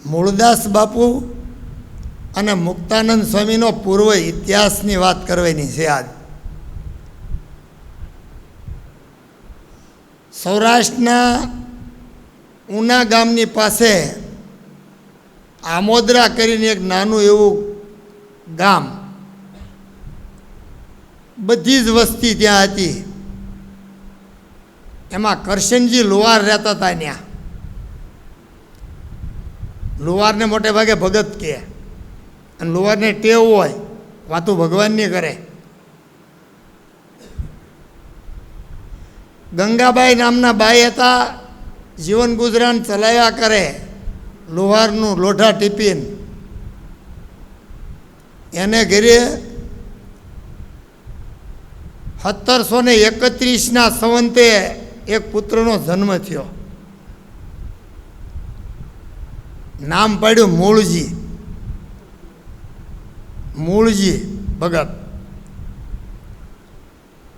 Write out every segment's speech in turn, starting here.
મૂળદાસ બાપુ અને મુક્તાનંદ સ્વામીનો પૂર્વ ઇતિહાસની વાત કરવાની છે. આજ સૌરાષ્ટ્રના ઉના ગામની પાસે આમોદરા કરીને એક નાનું એવું ગામ, બધી જ વસ્તી ત્યાં હતી. એમાં કરશનજી લુહાર રહેતા હતા. ત્યાં લુહારને મોટે ભાગે ભગત કહે, અને લુહારને ટેવ હોય વાતું ભગવાનની કરે. ગંગાબાઈ નામના બાઈ હતા, જીવન ગુજરાન ચલાવ્યા કરે લુહારનું લોઢા ટિફિન. એને ઘરે 1731ના સંવંતે એક પુત્રનો જન્મ થયો. નામ પાડ્યું મૂળજી. મૂળજી ભગત.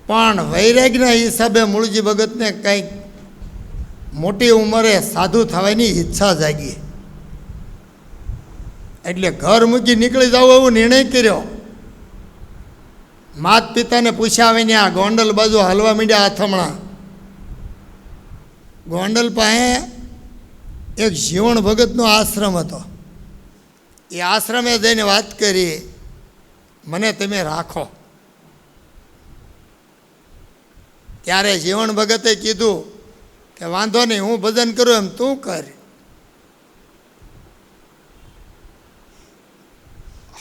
પણ વૈરાગના હિસાબે મૂળજી ભગતને કંઈક મોટી ઉંમરે સાધુ થવાની ઈચ્છા જાગી. એટલે ઘર મૂકી નીકળી જવું એવો નિર્ણય કર્યો. માત પિતાને પૂછ્યા આવે ને આ ગોંડલ બાજુ હાલવા માંડ્યા આથમણા. ગોંડલ પાસે એક જીવણ ભગતનો આશ્રમ હતો. એ આશ્રમે જઈને વાત કરી, મને તમે રાખો. ત્યારે જીવણ ભગતે કીધું કે વાંધો નહીં, હું ભજન કરું એમ તું કર.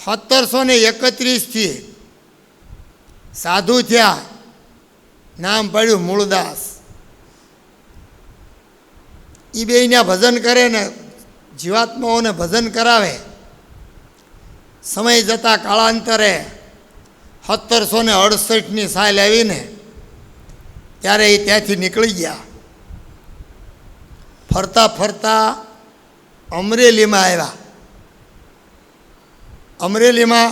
1731થી સાધુ થયા. નામ પાડ્યું મૂળદાસ. એ બેયને ભજન કરે ને જીવાત્માઓને ભજન કરાવે. સમય જતાં કાળાંતરે 1768ની સાલ આવીને ત્યારે એ ત્યાંથી નીકળી ગયા. ફરતા ફરતા અમરેલીમાં આવ્યા. અમરેલીમાં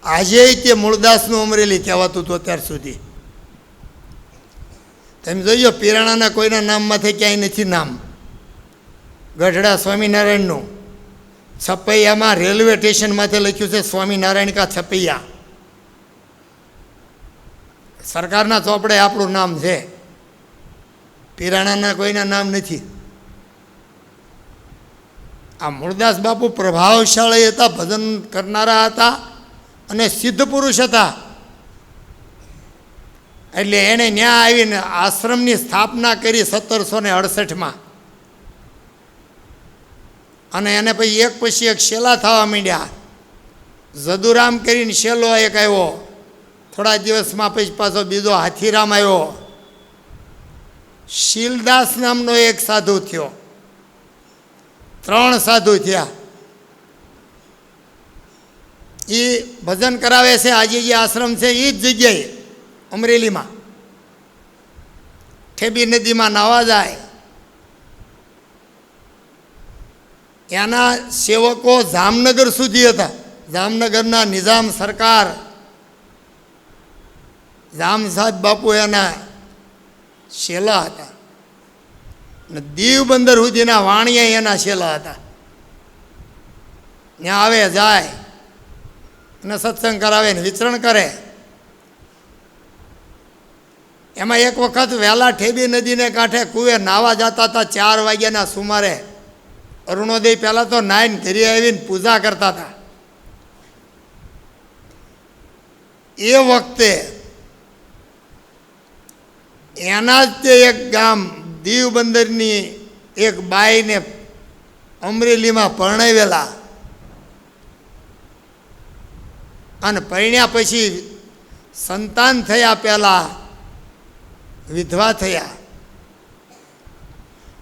આજે તે મૂળદાસનું અમરેલી કહેવાતું હતું અત્યાર સુધી. તમે જોઈજો, પીરાણાના કોઈના નામમાંથી ક્યાંય નથી નામ. ગઢડા સ્વામિનારાયણનું છપૈયામાં રેલવે સ્ટેશનમાંથી લખ્યું છે સ્વામિનારાયણ કા છપૈયા. સરકારના ચોપડે આપણું નામ છે, પીરાણાના કોઈના નામ નથી. આ મૂળદાસ બાપુ પ્રભાવશાળી હતા, ભજન કરનારા હતા અને સિદ્ધ પુરુષ હતા. એટલે એણે ન્યા આવીને આશ્રમની સ્થાપના કરી 1768માં. અને એને પછી એક શેલા થવા માંડ્યા. જદુરામ કરીને શેલો એક આવ્યો. થોડા દિવસમાં પછી પાછો બીજો હાથીરામ આવ્યો. શીલદાસ નામનો એક સાધુ થયો. 3 સાધુ થયા. એ ભજન કરાવે છે. આજે જે આશ્રમ છે એ જ જગ્યાએ અમરેલીમાં ઠેબી નદીમાં નાવા જાય. એના સેવકો જામનગર સુધી હતા. જામનગરના નિઝામ સરકાર, જામ સાહેબ બાપુ એના શેલા હતા. અને દીવ બંદર સુધીના વાણિયા એના શેલા હતા. ત્યાં આવે જાય અને સત્સંગ કરાવે ને વિચરણ કરે. એમાં એક વખત વહેલા ઠેબી નદીને કાંઠે કુએ નાવા જતા હતા. 4 વાગ્યાના સુમારે અરુણોદય પહેલાં તો નાઈને ઘરે આવીને પૂજા કરતા હતા. એ વખતે એના જ તે એક ગામ દીવ બંદરની એક બાઈને અમરેલીમાં પરણાવેલા. અને પરણ્યા પછી સંતાન થયા પહેલાં વિધવા થયા.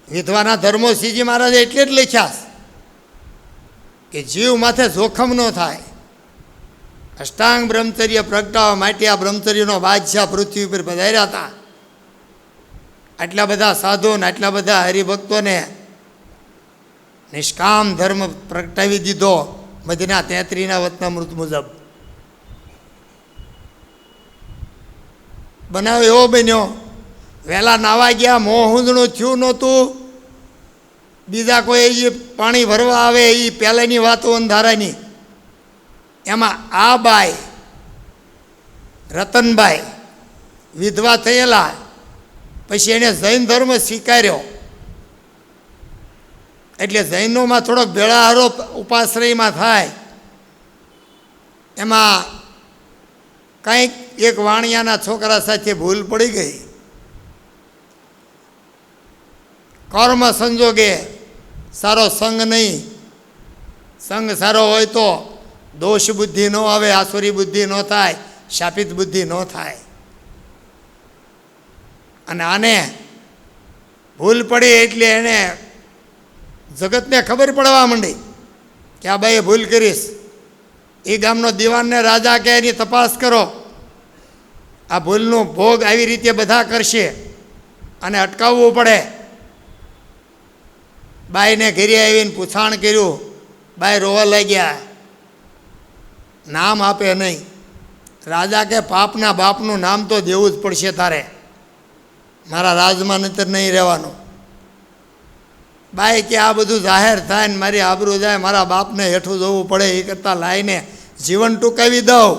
વિધવાના ધર્મો શ્રીજી મહારાજે એટલે જ લખ્યા કે જીવ માથે જોખમ ન થાય. અષ્ટાંગ બ્રહ્મચર્ય પ્રગટાવવા માટે આ બ્રહ્મચર્યનો બાદશાહ પૃથ્વી ઉપર પધાર્યા હતા. આટલા બધા સાધુને આટલા બધા હરિભક્તોને નિષ્કામ ધર્મ પ્રગટાવી દીધો મધ્યના 33ના વચનામૃત મુજબ. બનાવ એવો બન્યો, વહેલા નાવા ગયા, મોં હુંદણું થયું નહોતું બીજા કોઈ એ પાણી ભરવા આવે એ પહેલાંની વાતો અંધારાની. એમાં આ બાઈ રતનબાઈ વિધવા થયેલા, પછી એણે જૈન ધર્મ સ્વીકાર્યો, એટલે જૈનોમાં થોડોક ભેળાહારો ઉપાશ્રયમાં થાય. એમાં કંઈક એક વાણિયાના છોકરા સાથે ભૂલ પડી ગઈ. કર્મ સંજોગે સારો સંગ નહીં. સંગ સારો હોય તો દોષ બુદ્ધિ ન આવે, આસુરી બુદ્ધિ ન થાય, શાપિત બુદ્ધિ ન થાય. અને આને ભૂલ પડી એટલે એને જગતને ખબર પડવા માંડી કે આ બાઈએ ભૂલ કરીશ. એ ગામનો દીવાનને રાજા કે એની તપાસ કરો, આ ભૂલનો ભોગ આવી રીતે બધા કરશે અને અટકાવવું પડે. બાઈને ઘેરી આવીને પૂછાણ કર્યું. બાઈ રોવા લાગ્યા, નામ આપે નહીં. રાજા કે પાપના બાપનું નામ તો દેવું જ પડશે તારે, મારા રાજમાં નહીતર નહીં રહેવાનું. બાઈ કે આ બધું જાહેર થાય ને મારી આબરૂ જાય, મારા બાપને હેઠું જવું પડે, એ કરતાં લાઈને જીવન ટૂંકાવી દઉં.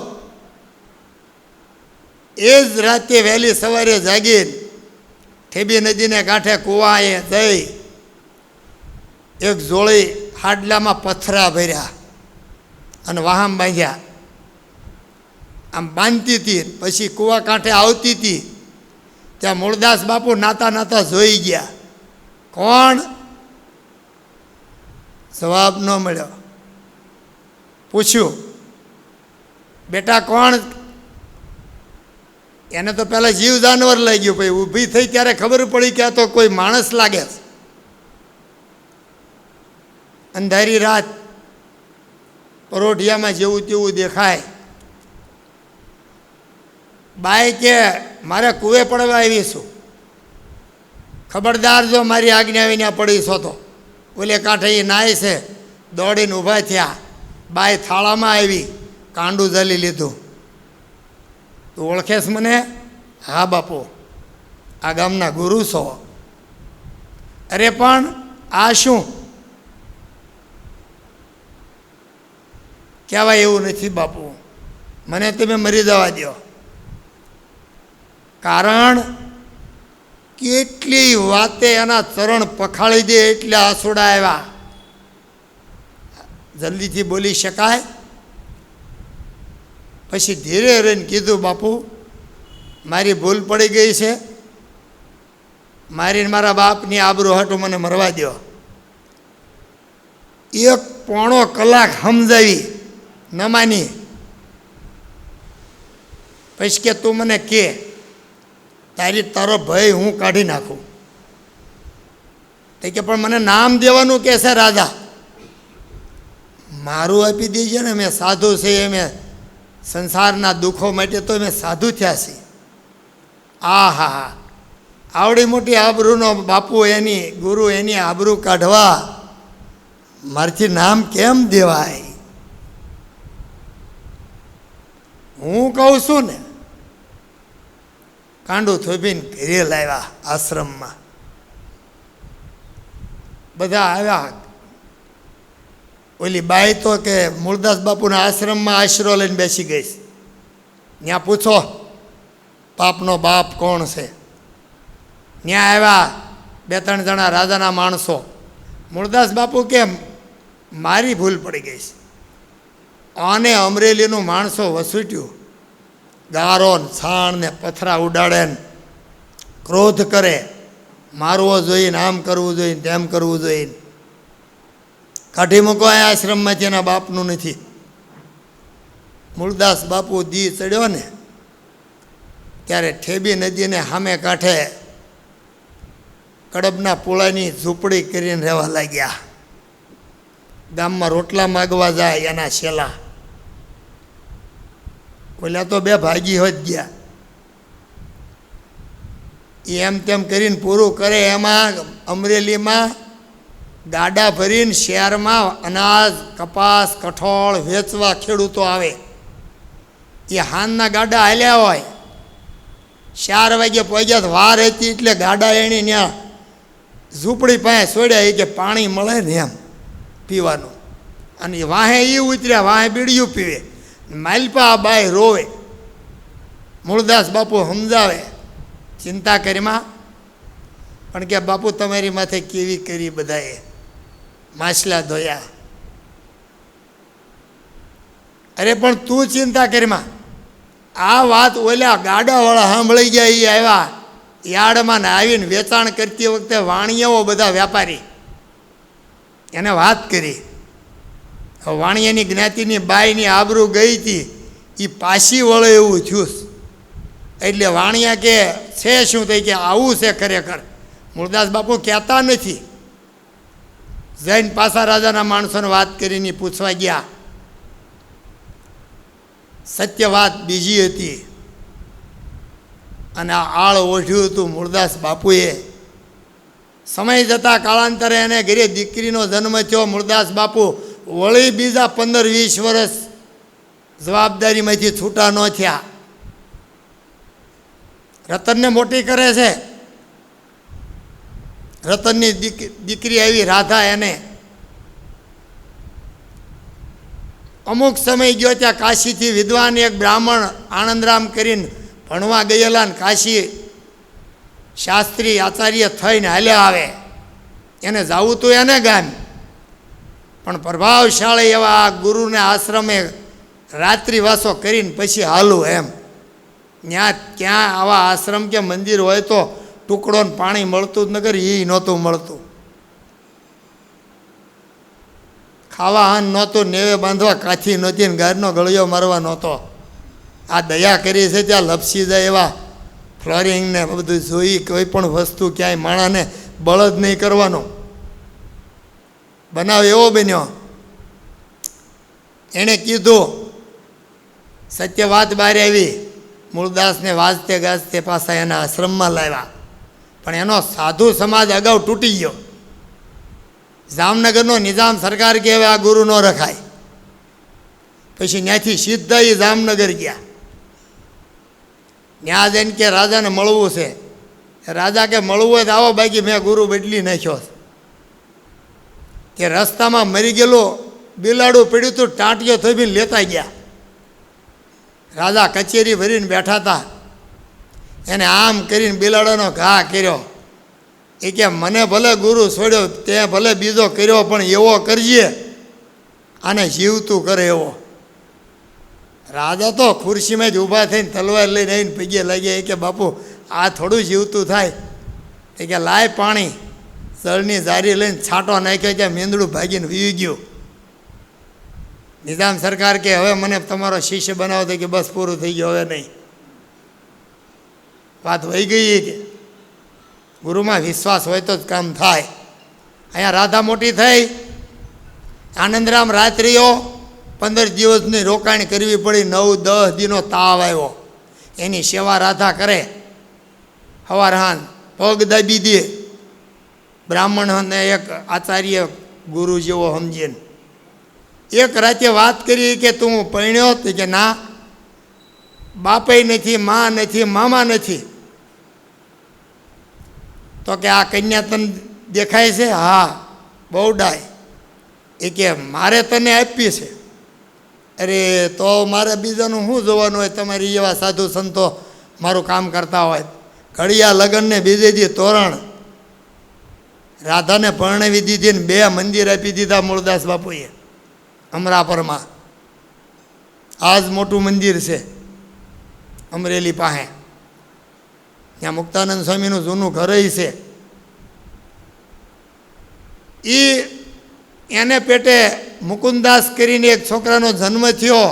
એ જ રાતે વહેલી સવારે જાગીને ઠેબી નદીને કાંઠે કૂવાએ જઈ એક જોળી હાડલામાં પથરા ભર્યા અને વાહમ બાંધ્યા. આમ બાંધતી હતી, પછી કૂવા કાંઠે આવતી હતી ત્યાં મૂળદાસ બાપુ નાતા નાતા જોઈ ગયા. કોણ? જવાબ ન મળ્યો. પૂછ્યું, બેટા કોણ? એને તો પહેલાં જીવ જાનવર લાગ્યું, પછી ઊભી થઈ ત્યારે ખબર પડી કે આ તો કોઈ માણસ લાગે છે. અંધારી રાત, પરોઢિયામાં જેવું તેવું દેખાય. બાઈ કે મારે કૂવે પડવા આવી છું, ખબરદાર જો મારી આજ્ઞા વિના પડીશો તો. ઓલે કાંઠે એ નાય છે. દોડીને ઊભા થયા. બાઈ થાળામાં આવી, કાંડું જલી લીધું. તું ઓળખેશ મને? હા બાપુ, આ ગામના ગુરુ છો. અરે પણ આ શું? કહેવાય એવું નથી બાપુ, મને તમે મરી જવા દો. કારણ કેટલી વાતે એના ચરણ પખાળી દે એટલે આંસુડા આવ્યા. જલ્દીથી બોલી શકાય? પછી ધીરે રહીને કીધું, બાપુ મારી ભૂલ પડી ગઈ છે, મારી મારા બાપની આબરૂ હાટું મને મરવા દો. 1 કલાક સમજાવી ન માની. પછી કે તું મને કે તારો ભય હું કાઢી નાખું. તે કે પણ મને નામ દેવાનું કે છે રાજા. મારું આપી દેજે ને, મેં સાધુ છે, મેં સંસારના દુઃખો માટે તો મેં સાધુ થયા છે. આ હા, આવડી મોટી આબરૂનો બાપુ એની ગુરુ એની આબરૂ કાઢવા મારથી નામ કેમ દેવાય? હું કહું છું ને. કાંડું થોભીને ઘરે લાવ્યા આશ્રમમાં. બધા આવ્યા. ઓલી બાઈ તો કે મૂળદાસ બાપુના આશ્રમમાં આશરો લઈને બેસી ગઈ. ત્યાં પૂછો પાપનો બાપ કોણ છે? ત્યાં આવ્યા 2-3 જણા રાજાના માણસો. મૂળદાસ બાપુ કે મારી ભૂલ પડી ગઈ છે. આને અમરેલીનું માણસો વસૂટ્યું. ગારો ને છાણ ને પથરા ઉડાડે ને ક્રોધ કરે, મારવો જોઈને, આમ કરવું જોઈએ, તેમ કરવું જોઈએ. કાઢી મૂકો આ આશ્રમમાંથી, એના બાપનું નથી. મૂળદાસ બાપુ દી ચડ્યો ને ત્યારે ઠેબી નદીને સામે કાંઠે કડબના પુળાની ઝૂંપડી કરીને રહેવા લાગ્યા. ગામમાં રોટલા માગવા જાય એના શેલા. ઓલા તો 2 ભાગી હોત ગયા. એમ તેમ કરીને પૂરું કરે. એમાં અમરેલીમાં ગાડા ભરીને શહેરમાં અનાજ, કપાસ, કઠોળ વેચવા ખેડૂતો આવે. એ હાનના ગાડા હાલ્યા હોય. 4 વાગે પહોંચ્યા તો વાર હતી એટલે ગાડા એની ત્યાં ઝૂંપડી પાસે છોડ્યા, એ કે પાણી મળે ને એમ પીવાનું, અને વાહે એ ઉતર્યા, વાહે બીડીયું પીવે. માલપા આ બાય રોવે. મૂળદાસ બાપુ સમજાવે, ચિંતા કરીમાં, પણ કે બાપુ તમારી માથે કેવી કરી બધાએ, માછલા ધોયા. અરે પણ તું ચિંતા કરીમાં. આ વાત ઓલા ગાડાવાળા સાંભળી ગયા, એ આવ્યા યાર્ડમાં ને આવીને વેચાણ કરતી વખતે વાણિયાઓ બધા વેપારી એને વાત કરી. વાણિયાની જ્ઞાતિની બાઈની આબરૂ ગઈ હતી, એ પાછી વળે એવું થયું. એટલે વાણિયા કે છે શું થઈ, કે આવું છે ખરેખર. મૂળદાસ બાપુ કહેતા નથી. જૈન પાસા રાજાના માણસોને વાત કરીને પૂછવા ગયા. સત્ય વાત બીજી હતી, અને આ આળ ઓઢ્યું હતું મૂળદાસ બાપુએ. સમય જતાં કાળાંતરે એને ઘરે દીકરીનો જન્મ થયો. મૂળદાસ બાપુ વળી બીજા 15-20 વર્ષ જવાબદારીમાંથી છૂટા ન થયા. રતનને મોટી કરે છે. રતનની દીકરી આવી રાધા, એને અમુક સમય ગયો ત્યાં કાશીથી વિદ્વાન એક બ્રાહ્મણ આનંદરામ કરીને ભણવા ગયેલા, ને કાશી શાસ્ત્રી આચાર્ય થઈને હાલ્યા આવે. એને જવું તો એને ગામ, પણ પ્રભાવશાળી એવા ગુરુને આશ્રમે રાત્રિવાસો કરીને પછી હાલું એમ. ત્યાં ક્યાં આવા આશ્રમ કે મંદિર હોય તો ટુકડો ને પાણી મળતું જ નગર, એ નહોતું મળતું. ખાવા હાન નહોતું, નેવે બાંધવા કાથી નહોતી, ને ગારનો ગળિયો મારવા નહોતો. આ દયા કરી છે ત્યાં લપસી જાય એવા ફ્લોરિંગ ને બધું જોઈ, કોઈ પણ વસ્તુ ક્યાંય માણાને બળદ નહીં કરવાનો. બનાવ એવો બન્યો, એણે કીધું, સત્ય વાત બહાર આવી. મૂળદાસને વાજતે ગાજતે પાછા એના આશ્રમમાં લાવ્યા, પણ એનો સાધુ સમાજ અગાઉ તૂટી ગયો. જામનગરનો નિઝામ સરકાર કે હવે આ ગુરુ ન રખાય. પછી ત્યાંથી સીધા એ જામનગર ગયા. ત્યાં જઈને કે રાજાને મળવું છે. રાજા કે મળવું હોય તો આવો, બાકી મેં ગુરુ બદલી નાખ્યો. કે રસ્તામાં મરી ગયેલું બિલાડું પડ્યું હતું, ટાંટિયો થોભીને લેતા ગયા. રાજા કચેરી ભરીને બેઠા હતા, એને આમ કરીને બિલાડાનો ઘા કર્યો. એ કે મને ભલે ગુરુ છોડ્યો, તે ભલે બીજો કર્યો, પણ એવો કરજે આને જીવતું કરે એવો. રાજા તો ખુરશીમાં જ ઊભા થઈને તલવાર લઈને આવીને પગે લાગ્યા. એ કે બાપુ આ થોડું જીવતું થાય. એ કે લાય પાણી. જળની જારી લઈને છાંટો નાખ્યો, ત્યાં મીંદડું ભાગીને વી ગયું. નિઝામ સરકાર કે હવે મને તમારો શિષ્ય બનાવો. તો કે બસ પૂરું થઈ ગયું, હવે નહીં. વાત વહી ગઈ કે ગુરુમાં વિશ્વાસ હોય તો જ કામ થાય. અહીંયા રાધા મોટી થઈ. આનંદરામ રાત્રિઓ 15 દિવસની રોકાણ કરવી પડી. 9-10 દિનો તાવ આવ્યો. એની સેવા રાધા કરે. હવાર હાન પગ દાબી દે. બ્રાહ્મણને એક આચાર્ય ગુરુ જેવો સમજીને એક રાતે વાત કરી કે તું પરણ્યો? તો કે ના, બાપે નથી, મા નથી, મામા નથી. તો કે આ કન્યા તને દેખાય છે? હા, બહુ ડાય. એ કે મારે તને આપી છે. અરે તો મારે બીજાનું શું જોવાનું હોય? તમારી એવા સાધુ સંતો મારું કામ કરતા હોય. ઘડિયા લગ્નને બીજે દી તોરણ રાધાને પરણાવી દીધી ને 2 મંદિર આપી દીધા મૂળદાસ બાપુએ અમરાપરમાં. આ જ મોટું મંદિર છે અમરેલી પાસે. ત્યાં મુક્તાનંદ સ્વામીનું જૂનું ઘર છે. એને પેટે મુકુંદાસ કરીને એક છોકરાનો જન્મ થયો.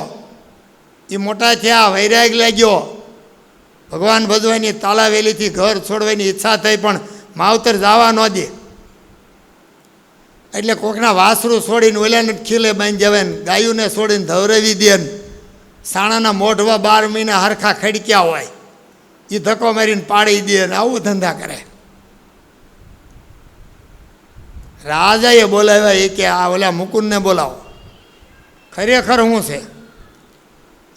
એ મોટા થયા, વૈરાગ લાગ્યો. ભગવાન ભજવાની તાલાવેલીથી ઘર છોડવાની ઈચ્છા થઈ, પણ માવતર જવા ન દે. એટલે કોકના વાસરું છોડીને ઓલાને ખીલે બાંધી જવાય ને ગાયુંને છોડીને ધવરાવી દે ને સાણાના મોઢવા 12 મહિના હરખા ખડક્યા હોય એ ધક્કો મારીને પાડી દે ને આવું ધંધા કરે. રાજાએ બોલાવ્યા. એ કે આ ઓલા મુકુંદને બોલાવો, ખરેખર શું છે?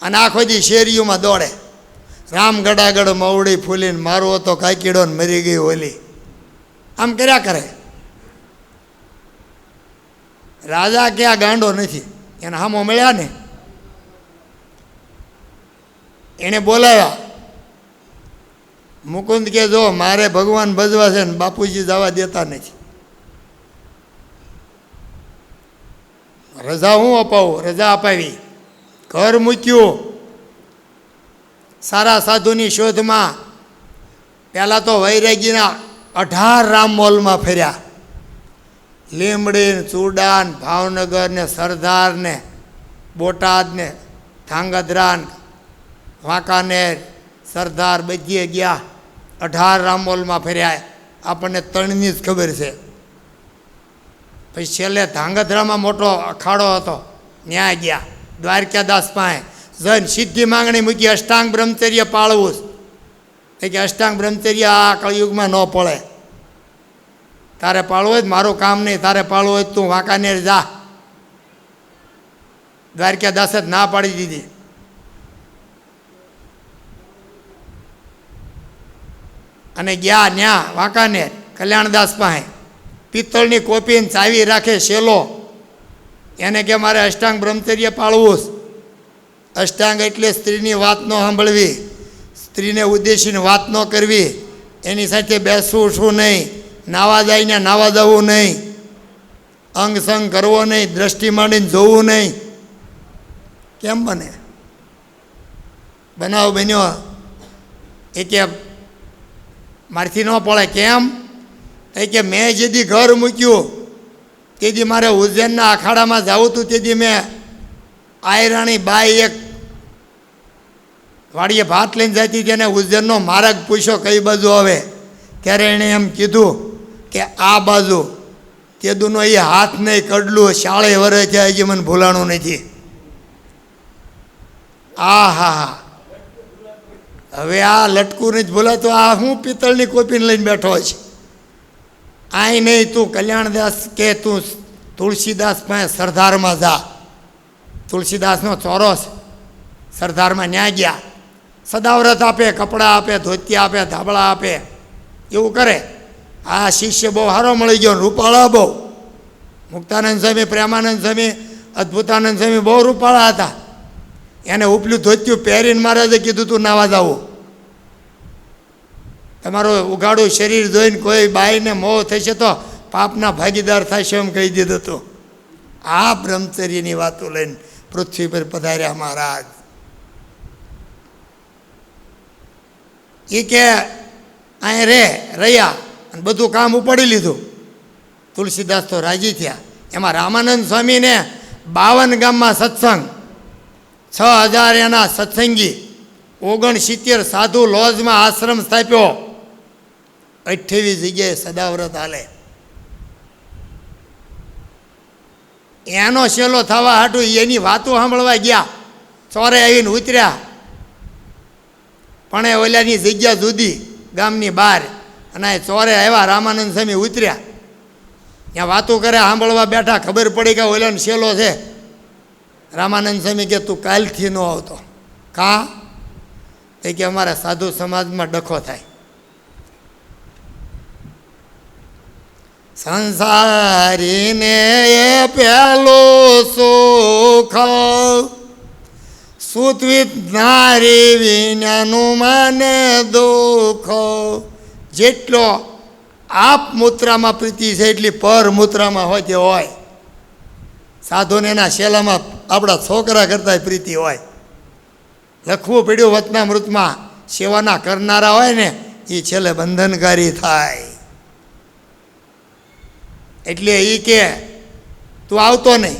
અને આખો દી શેરીઓમાં દોડે. રામ ગડાગડ મવડી ફૂલીને મારો હતો કાકીડો ને મરી ગઈ ઓલી. આમ કર્યા કરે. રાજા કે આ ગાંડો નથી, એને હામો મળ્યા ને, એને બોલાવ્યા. મુકુંદ કે જો મારે ભગવાન ભજવા છે ને બાપુજી જવા દેતા નથી. રજા હું અપાવું? રજા અપાવી, ઘર મૂક્યું, સારા સાધુની શોધમાં. પહેલાં તો વૈરાગીના 18 રામ મોલમાં ફર્યા. લીમડી, ચૂડાન, ભાવનગર ને સરદાર ને બોટાદ ને ધાંગધ્રા, વાંકાનેર, સરદાર બધીએ ગયા. 18 રામ મોલમાં ફર્યા. આપણને 3ની જ ખબર છે. પછી છેલ્લે ધાંગધ્રામાં મોટો અખાડો હતો, ન્યાય ગયા. દ્વારકાદાસ પાસે જઈને સીધી માંગણી મૂકી, અષ્ટાંગ બ્રહ્મચર્ય પાળવું છે. કે અષ્ટાંગ બ્રહ્મચર્ય આ કળયુગમાં ન પડે. તારે પાળવું હોય મારું કામ નહીં, તારે પાળવું હોય તું વાંકાનેર જા. દ્વારકાદાસે જ ના પાડી દીધી. અને ગયા ન્યા વાંકાનેર કલ્યાણદાસ પાસે. પિત્તળની કોપીને ચાવી રાખે શેલો. એને કે મારે અષ્ટાંગ બ્રહ્મચર્ય પાળવું છે. અષ્ટાંગ એટલે સ્ત્રીની વાત ન સાંભળવી, સ્ત્રીને ઉદ્દેશીને વાત ન કરવી, એની સાથે બેસવું શું નહીં, નાવા જઈને નાવા જવું નહીં, અંગ સંગ કરવો નહીં, દ્રષ્ટિ માંડીને જોવું નહીં. કેમ બને? બનાવ બન્યો એ કે મારથી ન પડે. કેમ? એ કે મેં જેથી ઘર મૂક્યું તેથી મારે ઉજ્જૈનના અખાડામાં જવું હતું. તેથી મેં આયરાણી બાઈ એક વાડીએ ભાત લઈને જતી તેને ઉજ્જૈનનો માર્ગ પૂછ્યો કઈ બાજુ આવે. ત્યારે એણે એમ કીધું કે આ બાજુ. તેદુનો એ હાથ નહીં કડલું, શાળે વરે છે, હજી મને ભૂલાણું નથી. આ હા હા, હવે આ લટકું નથી ભૂલાતું. આ હું પિત્તળની કોપીને લઈને બેઠો છે. આય નહીં, તું કલ્યાણદાસ કે તું તુલસીદાસ પાસે સરદારમાં જા. તુલસીદાસનો ચોરો છે. સરદારમાં ન્યા ગયા. સદાવ્રત આપે, કપડાં આપે, ધોતિયા આપે, ધાબળા આપે, એવું કરે. આ શિષ્ય બહુ સારો મળી ગયો, રૂપાળા બહુ. મુક્તાનંદ સ્વામી, પ્રેમાનંદ સ્વામી, અદ્ભુતાનંદ સ્વામી બહુ રૂપાળા હતા. એને ઉપલું ધોત્યું પહેરીને મહારાજે કીધું તું નાવા જાવું. તમારું ઉઘાડું શરીર જોઈને કોઈ બાઈને મોહ થશે તો પાપના ભાગીદાર થશે એમ કહી દીધું હતું. આ બ્રહ્મચર્યની વાતો લઈને પૃથ્વી પર પધાર્યા મહારાજ. એ કે અહીં રહ્યા અને બધું કામ ઉપાડી લીધું. તુલસીદાસ તો રાજી થયા. એમાં રામાનંદ સ્વામીને 52 ગામમાં સત્સંગ, 6000 એના સત્સંગી, 69 સાધુ લોજમાં આશ્રમ સ્થાપ્યો, 28 જગ્યાએ સદાવ્રત હાલે. એનો શેલો થવા હાટું એની વાતો સાંભળવા ગયા. ચોરે આવીને ઉતર્યા, પણ એ ઓલાની જગ્યા જુદી ગામની બહાર, અને ચોરે આવ્યા. રામાનંદ સ્વામી ઉતર્યા, ત્યાં વાતો કરે, સાંભળવા બેઠા. ખબર પડી કે ઓલાનો શેલો છે. રામાનંદ સ્વામી કે તું કાલથી ન આવતો. કાં? એ કે અમારા સાધુ સમાજમાં ડખો થાય. સંસારીને એ પહેલું સુખ, સુતવિત નારી વિનાનું મને દુઃખ. જેટલો આપ મૂત્રામાં પ્રીતિ છે એટલી પર મૂત્રામાં હોય તે હોય. સાધુને એના શેલામાં આપણા છોકરા કરતાં પ્રીતિ હોય. લખવું પડ્યું વચનામૃતમાં, સેવાના કરનારા હોય ને એ છેલ્લે બંધનકારી થાય. એટલે એ કે તું આવતો નહીં.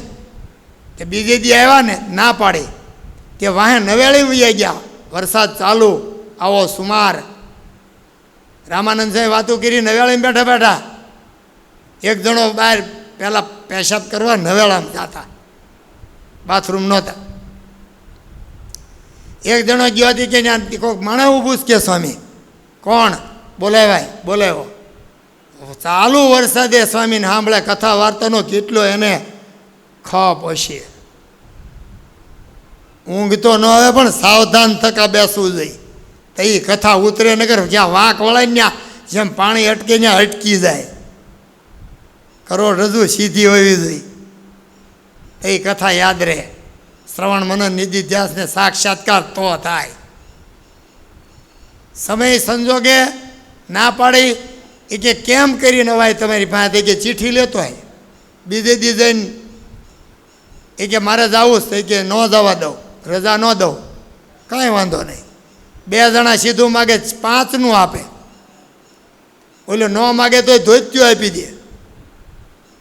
કે બીજે દી આવ્યા ને ના પાડી. કે વાહે નવેળી વહી ગયા, વરસાદ ચાલુ, આવો સુમાર. રામાનંદ સાહેબ વાતો કરી નવેળીમાં બેઠા બેઠા. એક જણો બહાર પહેલાં પેશાબ કરવા નવેળામાં જતા, બાથરૂમ નહોતા. એક જણો ગયો હતી કે ત્યાં કોઈક માણસ ઊભું કે સ્વામી. કોણ? બોલાવાય. બોલાવ્યો. ચાલુ વરસાદે સ્વામીને સાંભળે કથા વાર્તાનો કેટલો એને ખપ હશે. ઊંઘ તો ન આવે પણ સાવધાન થકા બેસવું જોઈએ. તો એ કથા ઉતરે નગર જ્યાં વાંક વળાય ત્યાં જેમ પાણી અટકે ત્યાં અટકી જાય, કરોડરજ્જુ સીધી હોવી જોઈએ. એ કથા યાદ રહે. શ્રવણ મનન નિધિધ્યાસને સાક્ષાત્કાર તો થાય. સમય સંજોગે ના પાડી એ કે કેમ કરી નવાય તમારી પાસે, કે ચીઠી લેતો હોય બીજે દી જઈને એ કે મારે જવું જ, કે ન જવા દઉં, રજા ન દઉં, કાંઈ વાંધો નહીં. 2 જણા સીધું માગે 5નું આપે, ઓલો ન માગે તો ધોત્યું આપી દે,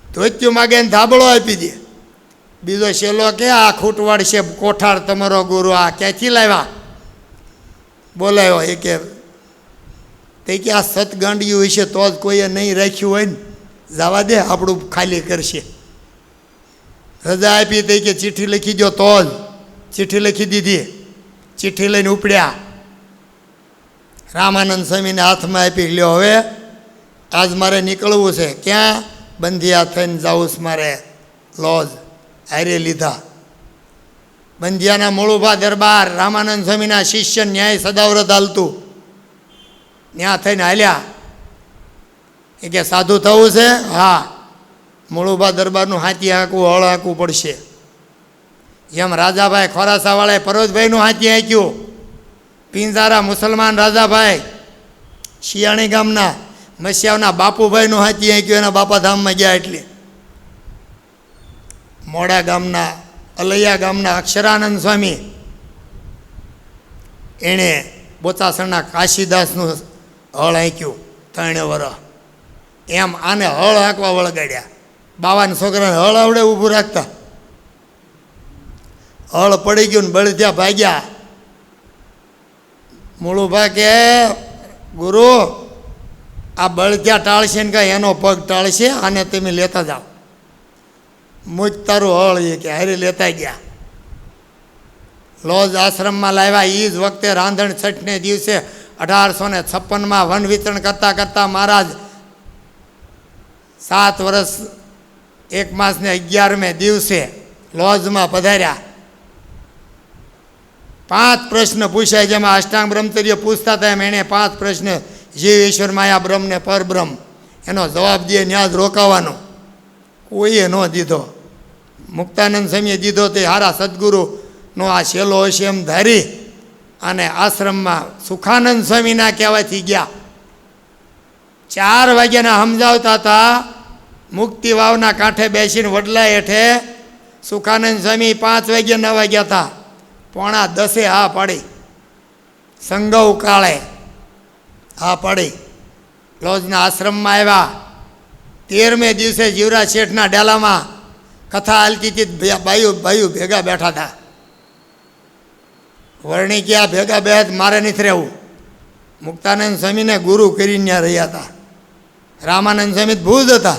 ધોત્યું માગે ને ધાબળો આપી દે. બીજો શેલો કે આ ખૂટવાડ છે કોઠાર તમારો ગુરુ, આ ક્યાંથી લાવ્યા? બોલાયો. એ કે તે કે આ સતગાંડિયું વિશે તો જ કોઈએ નહીં રાખ્યું હોય ને, જવા દે આપણું ખાલી કરશે. રજા આપી તે કે ચિઠ્ઠી લખી દો, તો જ ચિઠ્ઠી લખી દીધી. ચિઠ્ઠી લઈને ઉપડ્યા, રામાનંદ સ્વામીને હાથમાં આપી, લ્યો હવે આજ મારે નીકળવું છે. ક્યાં? બંધિયા થઈને જાઉં છું મારે લોજ. હારે લીધા. બંધિયાના મૂળુભા દરબાર, રામાનંદ સ્વામીના શિષ્ય ન્યાય સદાવ્રત હાલતું, ત્યાં થઈને હાલ્યા. એ કે સાધુ થવું છે? હા. મૂળુભા દરબારનું હાથી હાંકવું, હળ હાંકવું પડશે. જેમ રાજાભાઈ ખોરાસાવાળાએ પરોજભાઈનું હાથી હાંક્યું, પિંજારા મુસલમાન રાજાભાઈ શિયાણી ગામના મસિયાવના બાપુભાઈનું હાથી હાંક્યું, એના બાપાધામમાં ગયા. એટલે મોડા ગામના અલૈયા ગામના અક્ષરાનંદ સ્વામી, એણે બોચાસણના કાશીદાસનું હળ હાંક્યું 3 વર્ષ. એમ આને હળ હાંકવા વળગાડ્યા. બાવાના છોકરાને હળ આવડે ઊભું રાખતા. હળ પડી ગયું ને બળદ્યા ભાગ્યા. મૂળુભા કે ગુરુ આ બળદ્યા ટાળશે ને કાંઈ એનો પગ ટાળશે, આને તમે લેતા જાઓ. મુજ તારું હળ, એ કે હારે લેતા ગયા. લોજ આશ્રમમાં લાવ્યા. એ જ વખતે રાંધણ છઠને દિવસે 1856માં વન વિતરણ કરતાં કરતાં મહારાજ 7 વર્ષ 1 માસ ને 11મે દિવસે લોજમાં પધાર્યા. 5 પ્રશ્ન પૂછાય, જેમાં અષ્ટાંગ બ્રહ્મચર્ય પૂછતા હતા એમ એણે 5 પ્રશ્ન, જીવ ઈશ્વર માયા બ્રહ્મ ને પરબ્રહ્મ, એનો જવાબ દે ત્યાં જ રોકાવાનો. કોઈએ ન દીધો. મુક્તાનંદ સ્વામીએ દીધો. તે હારા સદગુરુનો આ છેલ્લો હશે એમ ધારી અને આશ્રમમાં સુખાનંદ સ્વામીના કહેવાથી ગયા. 4 વાગ્યાના સમજાવતા હતા. મુક્તિ વાવના કાંઠે બેસીને વડલા હેઠે સુખાનંદ સ્વામી 5 વાગ્યા 9 વાગ્યા હતા. 9:45 હા પાડી. સંગવ કાળે હા પાડી. લોજના આશ્રમમાં આવ્યા. 13મે દિવસે જીવરાજ શેઠના ડેલામાં કથા હાલતી હતી. ભાઈઓ ભેગા બેઠા હતા. વર્ણી ક્યાં ભેગા બેઠ, મારે નથી રહેવું. મુક્તાનંદ સ્વામીને ગુરુ કરીને ત્યાં રહ્યા હતા. રામાનંદ સ્વામી ભૂજ હતા,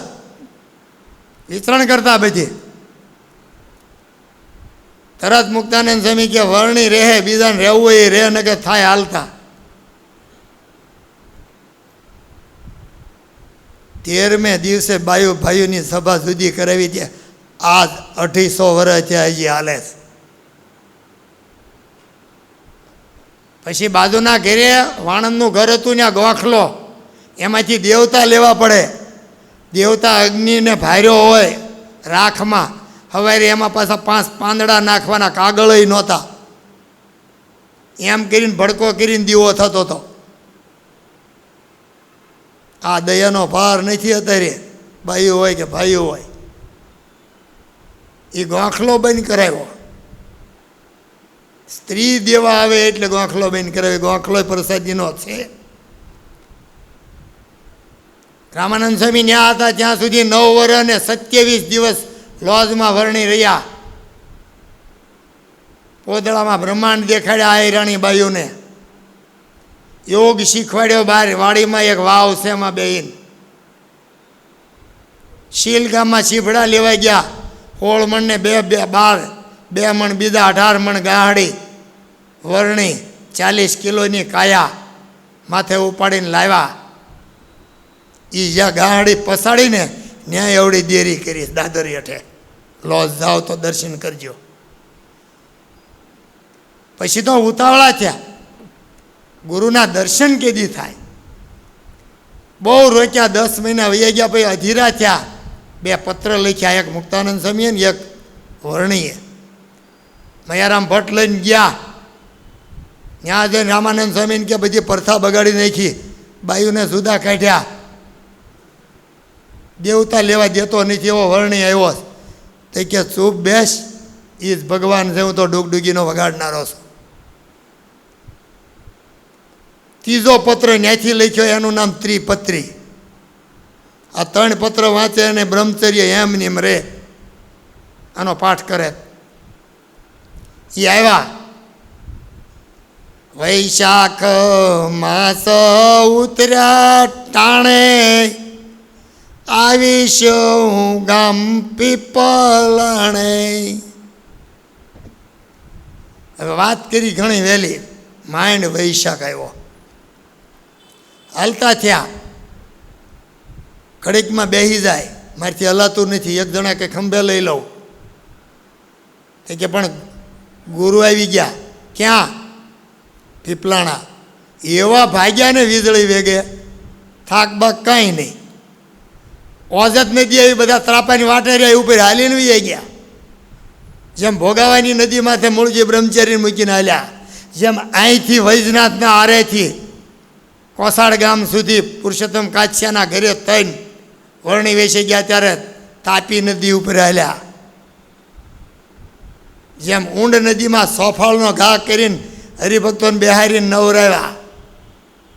વિતરણ કરતા બધી. તરત મુક્તાનંદ સ્વામી કે વર્ણી રહે, બીજાને રહેવું હોય એ રહે, ને કે થાય હાલતા. 13મે દિવસે ભાઈઓની સભા જુદી કરાવી છે. આજ 250 વર્ષ થયા હજી હાલે છે. પછી બાજુના ઘરે વાણંદનું ઘર હતું, ત્યાં ગોખલો, એમાંથી દેવતા લેવા પડે. દેવતા અગ્નિને ભાર્યો હોય રાખમાં, હવે એમાં પાછા 5 પાંદડા નાખવાના, કાગળય નહોતા. એમ કરીને ભડકો કરીને દીવો થતો હતો. આ દયાનો ભાર નથી અત્યારે, ભાઈઓ હોય કે ભાઈઓ હોય. એ ગોખલો બંધ કરાવ્યો. સ્ત્રી દેવા આવે એટલે ગોખલો બંધ કરાવ્યો. ગોખલો પ્રસાદીનો છે. રામાનંદ સ્વામી ત્યાં હતા ત્યાં સુધી 9 વર્ષ અને 27 દિવસ લોજમાં વર્ણી રહ્યા. પોદળામાં બ્રહ્માંડ દેખાડ્યા આયરાણી બાયુને. યોગ શીખવાડ્યો. બહાર વાડીમાં એક વાવ છે, એમાં બેહીને શીલ ગામમાં ચીભડા લેવા ગયા. 16 મણ ને 12 મણ, બીજા 18 મણ ગાહડી વર્ણી, 40 કિલોની કાયા માથે ઉપાડીને લાવ્યા. એ જ્યાં ગાહડી પસાડીને ન્યાય એવડી દેરી કરી. દાદરી હેઠે લોજ જાઓ તો દર્શન કરજો. પછી તો ઉતાવળા થયા. ગુરુના દર્શન કેદી થાય? બહુ રોક્યા, 10 મહિના વહી ગયા, પછી અધીરા થયા. 2 પત્ર લખ્યા, એક મુક્તાનંદ સ્વામીએ ને એક વર્ણીએ. મયારામ ભટ્ટ લઈને ગયા. ત્યાં જઈને રામાનંદ સ્વામીને કે બધી પ્રથા બગાડી નાખી, બાયુને જુદા કાઢ્યા, દેવતા લેવા દેતો નથી એવો વર્ણી આવ્યો. તે કે ચૂપ બેસ, એ જ ભગવાન છે, હું તો ડૂગડૂગીનો વગાડનારો છું. ત્રીજો પત્ર ત્યાંથી લખ્યો, એનું નામ ત્રિપત્રી. આ 3 પત્ર વાંચે અને બ્રહ્મચર્ય એમ ને એમ રે, આનો પાઠ કરે. એ આવ્યા વૈશાખ માસ ઉતર્યા ટાણે, આવીશ હું ગામ પીપલાણે. હવે વાત કરી ઘણી વહેલી, માંડ વૈશાખ આવ્યો. હાલતા થયા, ઘડીકમાં બેસી જાય, મારીથી હલાતું નથી, એક જણા કે ખંભે લઈ લઉં. એ કે પણ ગુરુ આવી ગયા. ક્યાં? પીપલાણા. એવા ભાગ્યા ને વીજળી વેગે, થાક બાક કાંઈ નહીં. ઓજત નદી આવી, બધા ત્રાપાની વાટે રહ્યા, ઉપર હાલીને વી ગયા. જેમ ભોગાવાની નદી માથે મૂળજી બ્રહ્મચારી મૂકીને હાલ્યા, જેમ અહીંથી વૈજનાથના આરેથી કોસાડ ગામ સુધી પુરુષોત્તમ કાછિયાના ઘરે 3 વર્ણી વેચી ગયા, ત્યારે તાપી નદી ઉપર હાલ્યા. જેમ ઊંડ નદીમાં સોફાળનો ઘા કરીને હરિભક્તોને બેહારીને નવરાવ્યા,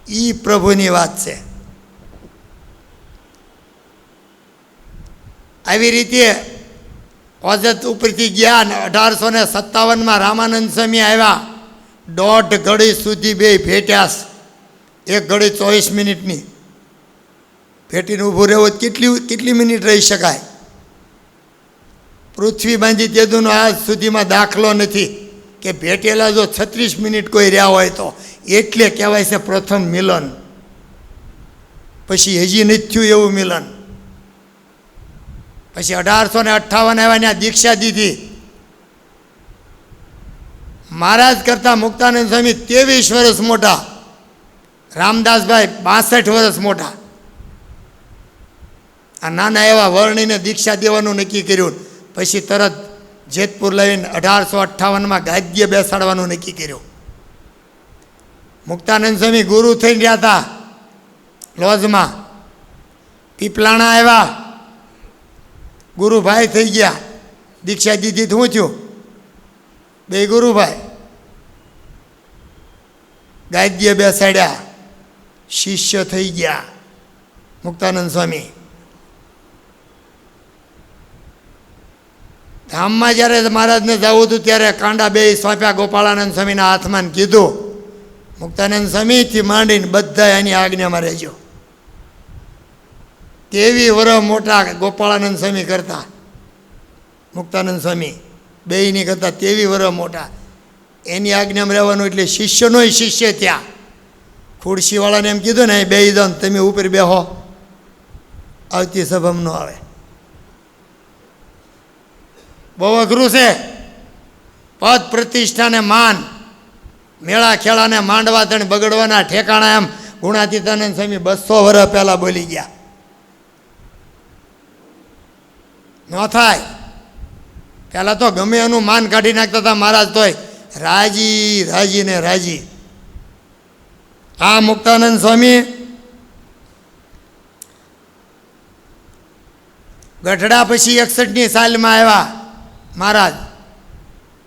એ પ્રભુની વાત છે. આવી રીતે ઓજત ઉપરથી ગયા ને 1857માં રામાનંદ સ્વામી આવ્યા. 1.5 ઘડી સુધી બે ભેટ્યા. 1 ઘડી 24 મિનિટની ભેટીને ઊભું રહેવું કેટલી મિનિટ રહી શકાય? પૃથ્વી બાંધી તેદુનો આજ સુધીમાં દાખલો નથી કે ભેટેલા જો 36 મિનિટ કોઈ રહ્યા હોય તો. એટલે કહેવાય છે પ્રથમ મિલન. પછી હજી નથી થયું એવું મિલન. પછી 1858 આવ્યા, ત્યાં દીક્ષા દીધી. મહારાજ કરતાં મુક્તાનંદ સ્વામી 23 વર્ષ મોટા, રામદાસભાઈ 62 વર્ષ મોટા. આ નાના એવા વર્ણીને દીક્ષા દેવાનું નક્કી કર્યું. પછી તરત જેતપુર લઈને 1858માં ગાદ્ય બેસાડવાનું નક્કી કર્યું. મુક્તાનંદ સ્વામી ગુરુ થઈને રહ્યા હતા લોજમાં. પીપલાણા આવ્યા, ગુરુભાઈ થઈ ગયા. દીક્ષા દીધી તો શું થયું? 2 ગુરુભાઈ. ગાદ્ય બેસાડ્યા, શિષ્ય થઈ ગયા મુક્તાનંદ સ્વામી. ધામમાં જ્યારે મહારાજને જવું હતું ત્યારે કાંડા 2 સોંપ્યા ગોપાળાનંદ સ્વામીના હાથમાં ને કીધું, મુક્તાનંદ સ્વામીથી માંડીને બધા એની આજ્ઞામાં રહેજો. 23 વર્ષ મોટા ગોપાળાનંદ સ્વામી કરતા, મુક્તાનંદ સ્વામી બેયની કરતાં 23 વર્ષ મોટા. એની આજ્ઞામાં રહેવાનું. એટલે શિષ્યનોય શિષ્ય ત્યાં. ખુરશીવાળાને એમ કીધું ને, બેસી જાઓ, તમે ઉપર બેહો, આવતી સભામાં ન આવે. બહુ અઘરું છે. પદ પ્રતિષ્ઠાને માન, મેળા ખેળાને માંડવા તણ બગડવાના ઠેકાણા, એમ ગુણાતીતાનંદ સ્વામી 200 વર્ષ પહેલાં બોલી ગયા. ન થાય. પહેલાં તો ગમે એનું માન કાઢી નાખતા હતા મહારાજ, તોય રાજી રાજી ને રાજી. આ મુક્તાનંદ સ્વામી ગઢડા પછી 61ની સાલમાં આવ્યા મહારાજ.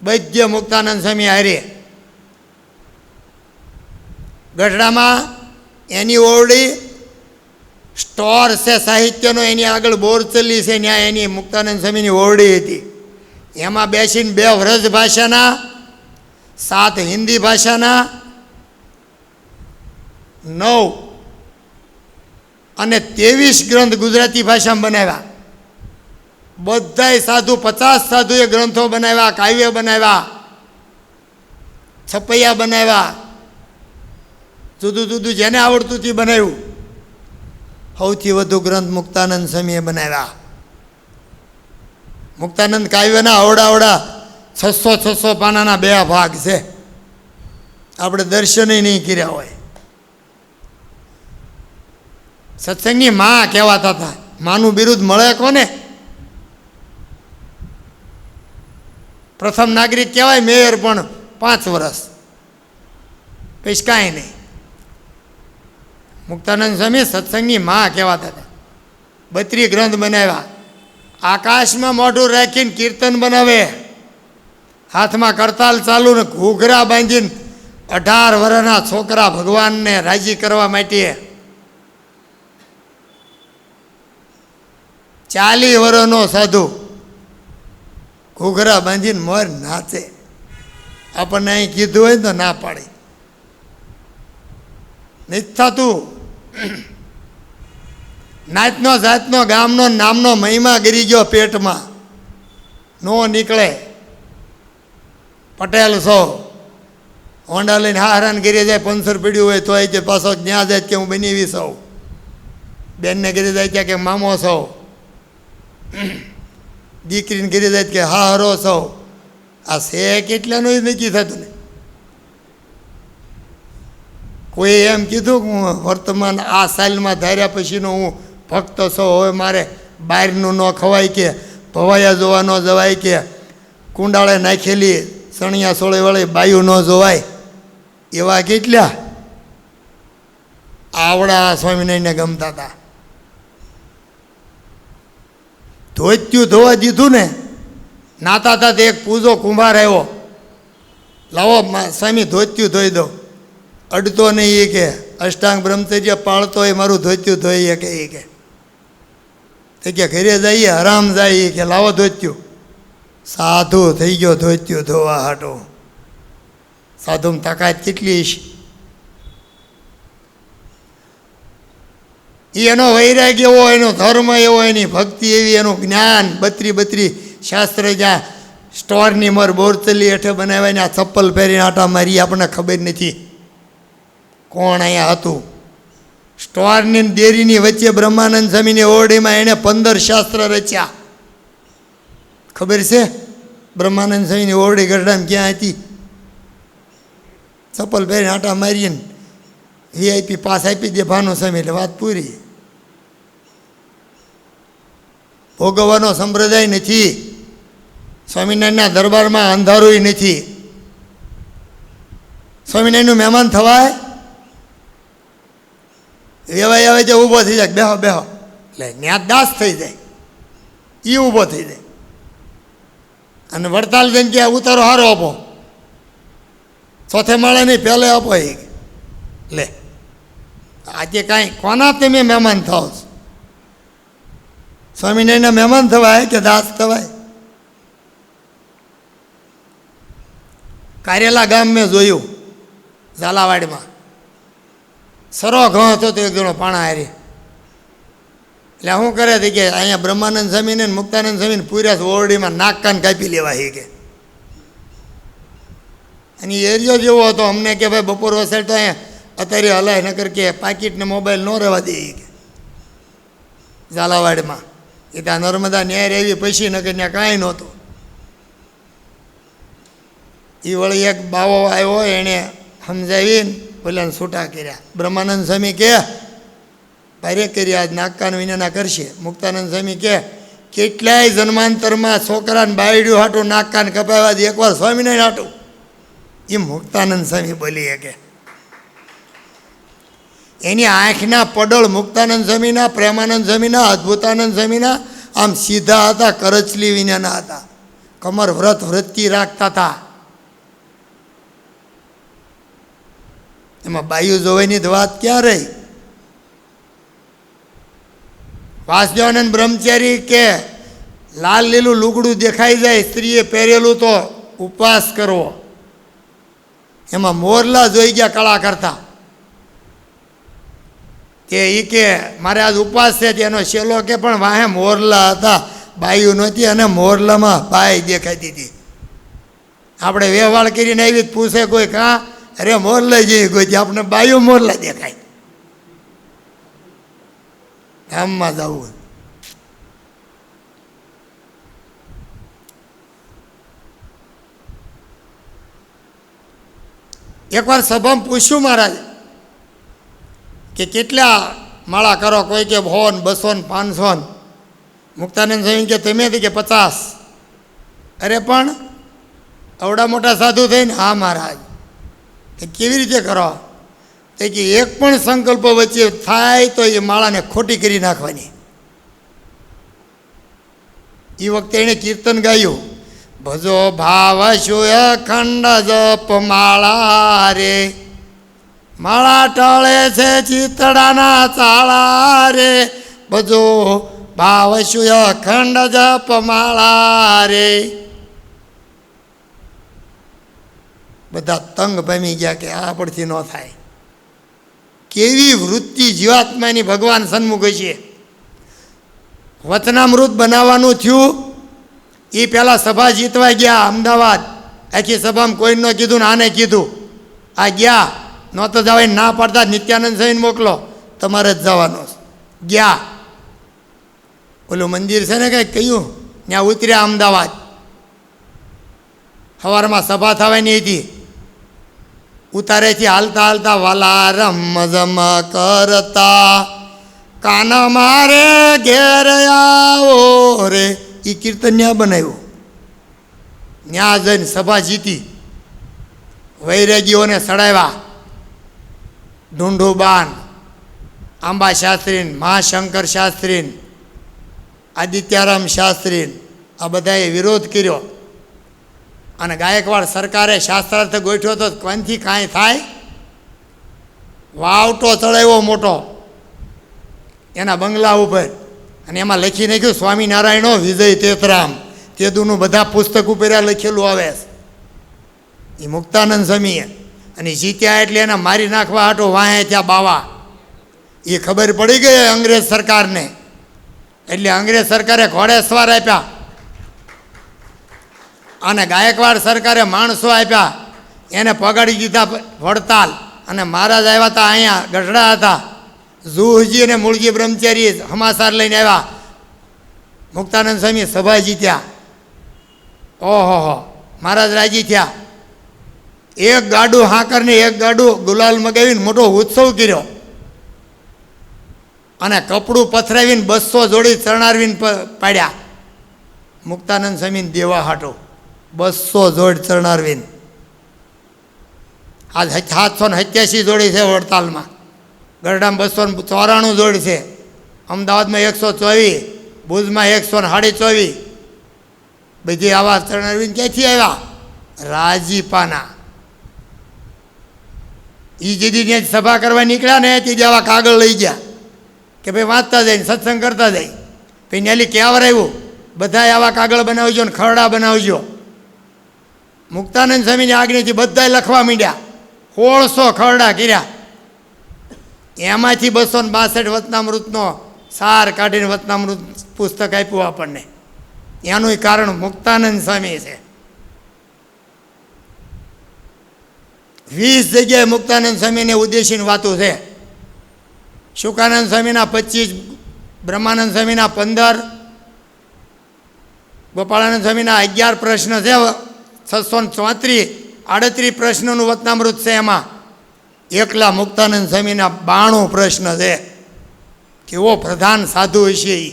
વૈદ્ય મુક્તાનંદ સ્વામી હારે ગઢડામાં એની ઓરડી સ્ટોર છે સાહિત્યનો, એની આગળ બોરચલ્લી છે, ત્યાં એની મુક્તાનંદ સ્વામીની ઓરડી હતી. એમાં બેસીને 2 વ્રજ ભાષાના, 7 હિન્દી ભાષાના, 9 અને 23 ગ્રંથ ગુજરાતી ભાષામાં બનાવ્યા. બધાય સાધુ, 50 સાધુએ ગ્રંથો બનાવ્યા, કાવ્ય બનાવ્યા, છપૈયા બનાવ્યા, જુદું જુદું જેને આવડતું તે બનાવ્યું. સૌથી વધુ ગ્રંથ મુક્તાનંદ સ્વામીએ બનાવ્યા. મુક્તાનંદ કાવ્યના અવડા 600 પાનાના 2 ભાગ છે. આપણે દર્શનય નહીં કર્યા હોય. સત્સંગની માં કહેવાતા હતા. માનું બિરુદ મળે કોને? પ્રથમ નાગરિક કહેવાય, મેયર પણ 5 વર્ષ, પછી કાંઈ નહીં. મુક્તાનંદ સ્વામી સત્સંગની માં કહેવાતા હતા. 32 ગ્રંથ બનાવ્યા. આકાશમાં મોઢું રાખીને કીર્તન બનાવે, હાથમાં કરતાલ ચાલુ ને ઘૂઘરા બાંધીને 18 વર્ષના છોકરા ભગવાનને રાજી કરવા માટે 40 વર્ષનો સાધુ ઘૂઘરા બાંધીને મોર નાચે. આપણને અહીં કીધું હોય ને તો ના પાડે, નથી થતું. નાચનો જાતનો ગામનો નામનો મહિમા ગરી ગયો પેટમાં, નો નીકળે. પટેલ છો, હોન્ડા લઈને હારાન ગીરી જાય, પંચર પડ્યું હોય તો કે પાછો જ્યાં જાય કે હું બનેવી સૌ. બેનને ગીરી જાય ત્યાં કે મામો છો, દીકરીને ગીરી જાય કે હા હરો છો. આ છે કેટલાનું નક્કી થતું ને. કોઈ એમ કીધું કે હું વર્તમાન આ સાલમાં ધાર્યા પછીનો હું ભક્ત છો, હવે મારે બહારનું ન ખવાય કે ભવાયા જોવા ન જવાય કે કુંડાળે નાખેલી સણિયા સોળેવાળી બાયું ન જોવાય. એવા કેટલા આવડા સ્વામિનારાયણને ગમતા હતા. ધોત્યું ધોવા દીધું ને, નાતા હતા તે એક પૂજો કુંભાર આવ્યો, લાવો સ્વામી ધોત્યું ધોઈ દો. અડતો નહીં એ કે, અષ્ટાંગ બ્રહ્મચર્ય પાળતો હોય મારું ધોત્યું ધોઈએ કે એ કે ઘરે જઈએ હરામ જાય કે લાવો ધોત્યું. સાધુ થઈ ગયો ધોત્યું ધોવા હાટો. સાધુમાં તાકાત કેટલી છે. એનો વૈરાગ્ય એવો, એનો ધર્મ એવો, એની ભક્તિ એવી, એનું જ્ઞાન 32 શાસ્ત્ર જ્યાં સ્ટોરની મર બોરચલી હેઠે બનાવ્યા ને આ ચપ્પલ પહેરીને આટા મારી, આપણને ખબર નથી કોણ અહીંયા હતું. સ્ટોરની ડેરીની વચ્ચે બ્રહ્માનંદ સ્વામીની ઓરડીમાં એણે 15 શાસ્ત્ર રચ્યા. ખબર છે? બ્રહ્માનંદ સ્વામીની ઓરડી ગઢડામાં ક્યાં હતી? ચપ્પલ પહેરીને આટા મારીને વીઆઈપી પાસ આપી દે ભાનો સ્વામી એટલે વાત પૂરી. ભોગવવાનો સંપ્રદાય નથી. સ્વામિનારાયણના દરબારમાં અંધારું નથી. સ્વામિનારાયણનું મહેમાન થવાય, વેવાય આવે છે ઊભો થઈ જાય, બેહો બેહો, એટલે ત્યાં દાસ થઈ જાય, એ ઊભો થઈ જાય. અને વડતાલ જઈને કે ઉતારો હારો આપો, ચોથે માળે નહીં પહેલે આપો. એ લે આજે કાંઈ કોના તમે મહેમાન થાવ છો? સ્વામિનારાયણના મહેમાન થવાય કે દાસ થવાય? કારેલા ગામ મેં જોયું, ઝાલાવાડમાં સરો ઘઉં હતો તો એક જણો પાણા હારી. એટલે શું કરે છે કે અહીંયા બ્રહ્માનંદ સ્વામીને મુક્તાનંદ સ્વામીને પૂર્યા ઓરડીમાં નાક કાન કાપી લેવા. એ કે અને એરિયો જેવો હતો, અમને કે ભાઈ બપોર વસાડ તો અહીંયા અત્યારે હલાય નકર કે પાકીટને મોબાઈલ ન રહેવા દે. કે ઝાલાવાડમાં એ ત્યાં નર્મદા ન્યાર એવી પછી નકર ત્યાં કાંઈ નહોતું. એ વળી એક બાવો આવ્યો, એણે સમજાવીને બોલ્યાને છૂટા કર્યા. બ્રહ્માનંદ સ્વામી કે ભારે કરી આજ નાકાન વિનાના કરશે. મુક્તાનંદ સ્વામી કે કેટલાય જન્માંતરમાં છોકરાને બાયડ્યું હાટું નાકાન કપાવ્યા દે, એકવાર સ્વામિનારાયણ હાટું. એ મુક્તાનંદ સ્વામી બોલી કે એની આંખના પડળ મુક્તાનંદ સ્વામીના, પ્રેમાનંદ સ્વામીના, અદ્ભુતાનંદ સ્વામીના આમ સીધા હતા, કરચલી વિનાના હતા. કમર વ્રતથી રાખતા હતા. એમાં બાયુ જોવાની તો વાત ક્યાં રહી? વાસુદેવાનંદ બ્રહ્મચારી કે લાલ લીલું લુગડું દેખાઈ જાય સ્ત્રીએ પહેરેલું તો ઉપવાસ કરવો. એમાં મોરલા જોઈ ગયા કળા કરતા કે એ કે મારે આજ ઉપવાસ છે. એનો શેલો કે પણ વાહે મોરલા હતા, બાયું નહોતી, અને મોરલામાં બાઈ દેખાતી હતી. આપણે વ્યવહાર કરીને આવી પૂછે કોઈ, કાં? અરે મોરલા જેવી કોઈ, આપણે બાયું મોરલા દેખાય. ગામમાં જવું. એકવાર સભામાં પૂછ્યું મહારાજ કે કેટલા માળા કરો, કોઈ કે 100 ને 200 ને 500 ને. મુક્તાનંદ સ્વામી કે તમે કે 50. અરે પણ અવડા મોટા સાધુ થઈને, હા મહારાજ. તે કેવી રીતે કરો? તે કે એક પણ સંકલ્પ વચ્ચે થાય તો એ માળાને ખોટી કરી નાખવાની. એ વખતે એણે કીર્તન ગાયું, ભજો ભાવ શું અખંડ જપ માળા રે, માળા ટળે છે ચિતડાના ચાળા રે, ભજો ભાવ શું અખંડ જપ માળા રે. બધા તંગ પામી ગયા કે આ પડથી ન થાય. કેવી વૃત્તિ જીવાત્માની ભગવાન સન્મુખ છે. વચનામૃત બનાવવાનું થયું એ પહેલાં સભા જીતવા ગયા અમદાવાદ. આખી સભામાં કોઈ ન કીધું ને આને કીધું. આ ગયા, નહોતો જવાય, ના પાડતા નિત્યાનંદ સ્વામીને મોકલો, તમારે જ જવાનું. ગયા, ઓલું મંદિર છે ને કંઈક કહ્યું, ત્યાં ઉતર્યા અમદાવાદ. સવારમાં સભા થવાની હતી. ઉતારેથી હાલતા હાલતા વાલા રમ જમ કરતા કાના મારે ઘેર આવો રે, એ કીર્તન ત્યાં બનાવ્યું. ત્યાં જઈને સભા જીતી. વૈરાગીઓને સડાવ્યા. ઢૂંઢુબાન, આંબા શાસ્ત્રીન, મહાશંકર શાસ્ત્રીન, આદિત્યારામ શાસ્ત્રીન, આ બધાએ વિરોધ કર્યો. અને ગાયકવાડ સરકારે શાસ્ત્રાર્થ ગોઠવ્યો તો કોનથી કાંઈ થાય. વાવટો ચડાવ્યો મોટો એના બંગલા ઉપર, અને એમાં લખી નાખ્યું સ્વામિનારાયણો વિજય તેતરામ. તેદુનું બધા પુસ્તક ઉપર લખેલું આવે. એ મુક્તાનંદ સ્વામીએ. અને જીત્યા એટલે એને મારી નાખવા હાટો વાહે ત્યાં બાવા. એ ખબર પડી ગઈ અંગ્રેજ સરકારને. એટલે અંગ્રેજ સરકારે ઘોડેસવાર આપ્યા અને ગાયકવાડ સરકારે માણસો આપ્યા. એને પગાડી દીધા વડતાલ. અને મહારાજ આવ્યા હતા, અહીંયા ગઢડા હતા. જુહજી અને મૂળજી બ્રહ્મચારી હમાસાર લઈને આવ્યા. મુક્તાનંદ સ્વામી સભા જીત્યા. ઓહો, મહારાજ રાજી થયા. એક ગાડું હાકરને એક ગાડું ગુલાલ મગાવીને મોટો ઉત્સવ કર્યો. અને કપડું પથરાવીને 200 જોડી ચરણારવીને પાડ્યા. મુક્તાનંદ સ્વામીને દેવા હાટો 200 જોડ ચરણારવીન. આજ 787 જોડી છે વડતાલમાં. ગરડામાં 294 જોડ છે. અમદાવાદમાં 124, ભુજમાં 124. બધી આવા ચરણારવીન ક્યાંથી આવ્યા? રાજીપાના. એ જેદી ત્યાં સભા કરવા નીકળ્યા ને તેથી આવા કાગળ લઈ ગયા કે ભાઈ વાંચતા જાય, સત્સંગ કરતા જાય. પછી ન્યાલી કહેવર આવ્યું, બધાએ આવા કાગળ બનાવજો ને ખરડા બનાવજો. મુક્તાનંદ સ્વામીની આજ્ઞાથી બધાએ લખવા માંડ્યા. 1600 ખરડા કર્યા. એમાંથી 262 વચનામૃતનો સાર કાઢીને વચનામૃત પુસ્તક આપ્યું આપણને. એનું કારણ મુક્તાનંદ સ્વામી છે. 20 જગ્યાએ મુક્તાનંદ સ્વામીને ઉદ્દેશીને વાતો છે. શુકાનંદ સ્વામીના 25, બ્રહ્માનંદ સ્વામીના 15, ગોપાળાનંદ સ્વામીના 11 પ્રશ્ન છે. 634, 38 પ્રશ્નોનું વચનામૃત છે. એમાં એકલા મુક્તાનંદ સ્વામીના 92 પ્રશ્ન છે. કેવો પ્રધાન સાધુ હશે એ.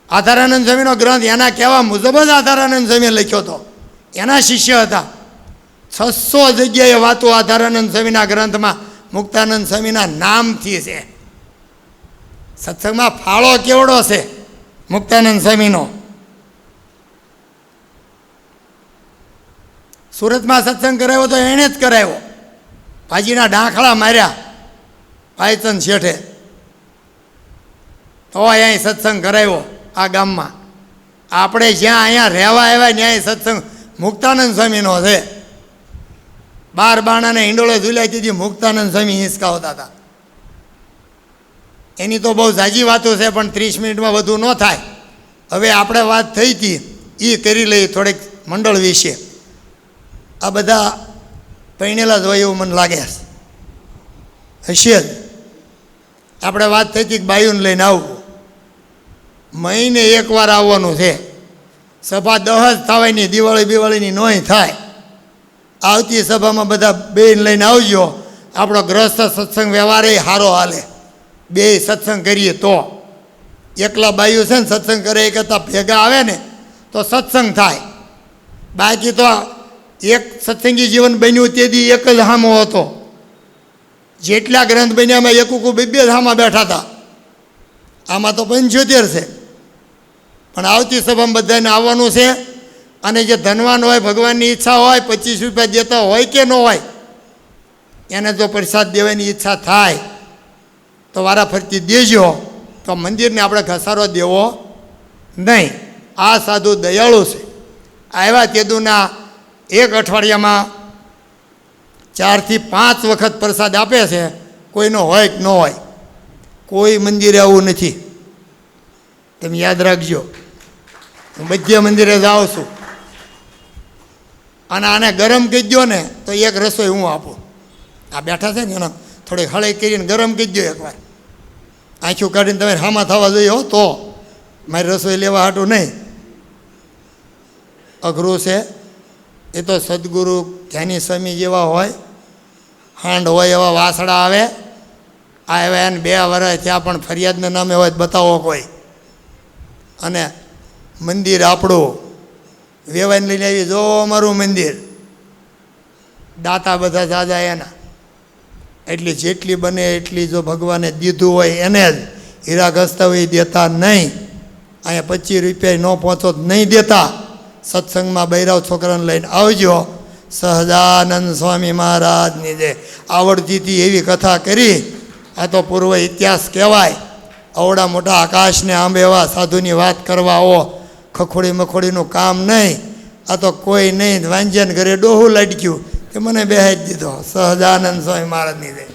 આધારાનંદ સ્વામીનો ગ્રંથ એના કહેવા મુજબ જ આધારાનંદ સ્વામીએ લખ્યો હતો. એના શિષ્ય હતા. 600 જગ્યાએ વાતો આધારાનંદ સ્વામીના ગ્રંથમાં મુક્તાનંદ સ્વામીના નામથી છે. સત્સંગમાં ફાળો કેવડો છે મુક્તાનંદ સ્વામીનો. સુરતમાં સત્સંગ કરાવ્યો તો એણે જ કરાવ્યો. ભાજીના ડાંખળા માર્યા ભાઈચંદ શેઠે, તો અહીં સત્સંગ કરાવ્યો આ ગામમાં. આપણે જ્યાં અહીંયા રહેવા આવ્યા ત્યાં સત્સંગ મુક્તાનંદ સ્વામીનો છે. 12 બાણાને હિંડોળે ઝૂલ્યા તેથી મુક્તાનંદ સ્વામી હિંચકાવતા હતા. એની તો બહુ ઝાજી વાતો છે, પણ 30 મિનિટમાં વધુ ન થાય. હવે આપણે વાત થઈ હતી એ કરી લઈએ થોડીક મંડળ વિશે. આ બધા પૈણેલા જ હોય એવું મને લાગે હશે જ. આપણે વાત થઈ હતી કે બાયુને લઈને આવવું. મહિને એકવાર આવવાનું છે. સભા 10 જ થવાની, દિવાળીની નોય થાય. આવતી સભામાં બધા બેન લઈને આવજો. આપણો ગ્રસ્ત સત્સંગ વ્યવહાર એ સારો હાલે. બે સત્સંગ કરીએ તો. એકલા બાયું છે ને સત્સંગ કરે એ કરતાં ભેગા આવે ને તો સત્સંગ થાય. બાકી તો એક સત્સંગી જીવન બન્યું તેથી એક જ હામો હતો. જેટલા ગ્રંથ બન્યામાં એકુકુ બે હામા બેઠા હતા. આમાં તો 75 છે. પણ આવતી સભામાં બધાને આવવાનું છે. અને જે ધનવાન હોય, ભગવાનની ઈચ્છા હોય, 25 રૂપિયા દેતા હોય કે ન હોય, એને જો પ્રસાદ દેવાની ઈચ્છા થાય તો વારાફરતી દેજો. તો મંદિરને આપણે ઘસારો દેવો નહીં. આ સાધુ દયાળુ છે. આવ્યા તેદુના એક અઠવાડિયામાં 4 થી 5 વખત પ્રસાદ આપે છે. કોઈનો હોય કે ન હોય. કોઈ મંદિરે આવું નથી. તમે યાદ રાખજો. હું બધે મંદિરે જાઉં છું. અને આને ગરમ કહી દો ને તો એક રસોઈ હું આપું. આ બેઠા છે ને એના થોડીક હળાઈ કરીને ગરમ કહી દો એકવાર. આંખું કાઢીને તમે હામાં થવા જોઈએ હો તો. મારી રસોઈ લેવા હાટું નહીં. અઘરું છે. એ તો સદગુરુ જ્ઞાની સ્વામી જેવા હોય, હાંડ હોય એવા વાસડા આવે. આ એવા એને 2 વર્ષ ત્યાં પણ ફરિયાદના નામે હોય બતાવો કોઈ. અને મંદિર આપણું વેવાઈને લઈને આવી, જો અમારું મંદિર. દાતા બધા દાદા એના. એટલી જેટલી બને એટલી જો ભગવાને દીધું હોય એને જ હીરા ઘસતા હોય દેતા નહીં. અહીંયા 25 રૂપિયા ન પહોંચો નહીં દેતા. સત્સંગમાં બૈરાવ છોકરાને લઈને આવજો. સહજાનંદ સ્વામી મહારાજની જે આવડતીથી એવી કથા કરી. આ તો પૂર્વ ઇતિહાસ કહેવાય. અવડા મોટા આકાશને આંબે એવા સાધુની વાત કરવા આવો. ખખોડી મખોડીનું કામ નહીં. આ તો કોઈ નહીં. વાંજ્યાને ઘરે ડોહું લટક્યું કે મને બેહાડી દીધો. સહજાનંદ સ્વામી મહારાજની જય.